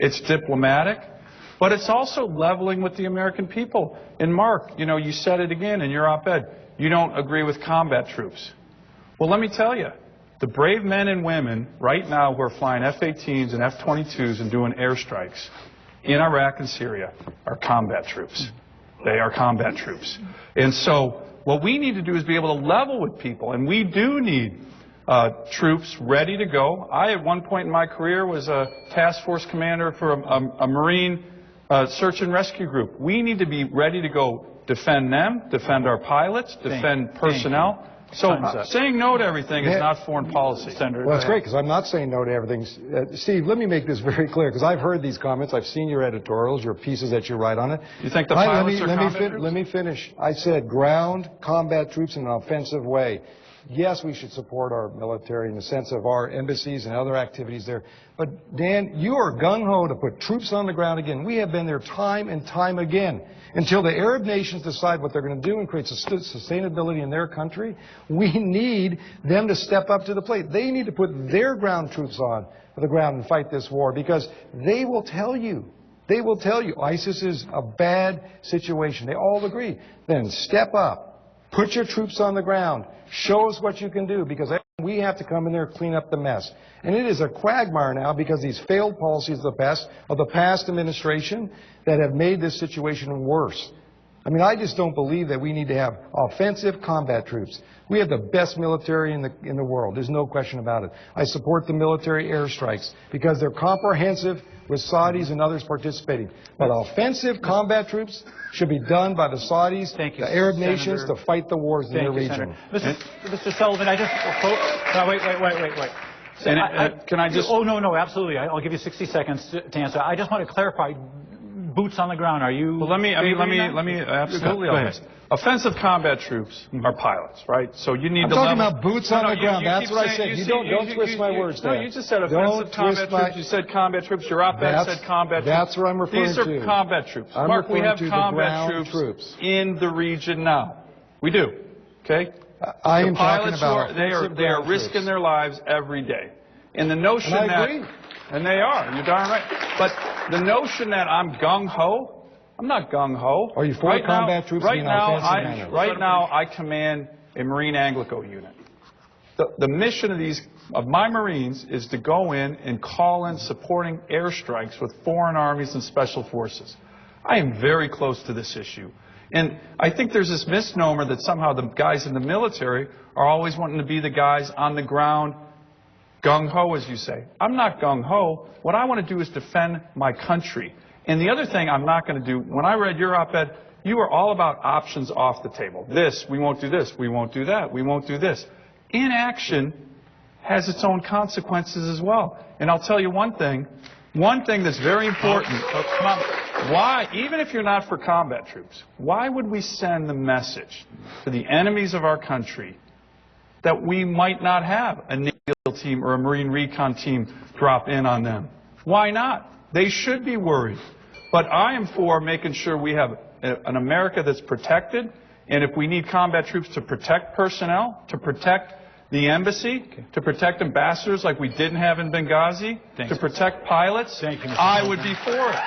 it's diplomatic, but it's also leveling with the American people. And Mark, you know, you said it again in your op-ed, you don't agree with combat troops. Well, let me tell you, the brave men and women right now who are flying F-18s and F-22s and doing airstrikes in Iraq and Syria are combat troops. They are combat troops. And so what we need to do is be able to level with people, and we do need troops ready to go. I, at one point in my career, was a task force commander for a Marine search and rescue group. We need to be ready to go defend them, defend our pilots, defend personnel. So saying no to everything is not foreign policy. Senator, well, that's great, because I'm not saying no to everything. Steve, let me make this very clear, because I've heard these comments. I've seen your editorials, your pieces that you write on it. You think the pilots are combat troops? Let me finish. I said ground combat troops in an offensive way. Yes, we should support our military in the sense of our embassies and other activities there. But, Dan, you are gung-ho to put troops on the ground again. We have been there time and time again. Until the Arab nations decide what they're going to do and create sustainability in their country, we need them to step up to the plate. They need to put their ground troops on the ground and fight this war, because they will tell you, ISIS is a bad situation. They all agree. Then step up. Put your troops on the ground. Show us what you can do, because we have to come in there and clean up the mess. And it is a quagmire now, because these failed policies of the past administration that have made this situation worse. I mean, I just don't believe that we need to have offensive combat troops. We have the best military in the world. There's no question about it. I support the military airstrikes because they're comprehensive, with Saudis and others participating. But offensive combat troops should be done by the Saudis, the Arab nations, to fight the wars in their region. Mr. Sullivan, I just... No, wait. Can I just... Oh, no, absolutely. I'll give you 60 seconds to answer. I just want to clarify. Boots on the ground. Are you? Well, let me absolutely. Go ahead. Offensive combat troops are pilots, right? So you need to talking about boots on the ground. That's what I said. Don't twist my words. No, you just said offensive combat troops. You said combat troops. Your op-ed said combat troops. That's what I'm referring to. These are combat troops. Mark, we have combat troops in the region now. We do. Okay. I am talking about they are risking their lives every day, and the notion that. I agree. And they are. You're darn right. But the notion that I'm gung-ho, I'm not gung-ho. Are you for combat troops in an offensive manner? Right now, I command a Marine Anglico unit. The mission of my Marines is to go in and call in supporting airstrikes with foreign armies and special forces. I am very close to this issue. And I think there's this misnomer that somehow the guys in the military are always wanting to be the guys on the ground, gung-ho, as you say. I'm not gung-ho. What I want to do is defend my country. And the other thing I'm not going to do, when I read your op-ed, you were all about options off the table. This, we won't do this, we won't do that, we won't do this. Inaction has its own consequences as well. And I'll tell you one thing that's very important. Why, even if you're not for combat troops, why would we send the message to the enemies of our country that we might not have a Navy team or a Marine recon team drop in on them? Why not? They should be worried. But I am for making sure we have an America that's protected, and if we need combat troops to protect personnel, to protect the embassy, to protect ambassadors like we didn't have in Benghazi, to protect pilots, I would be for it.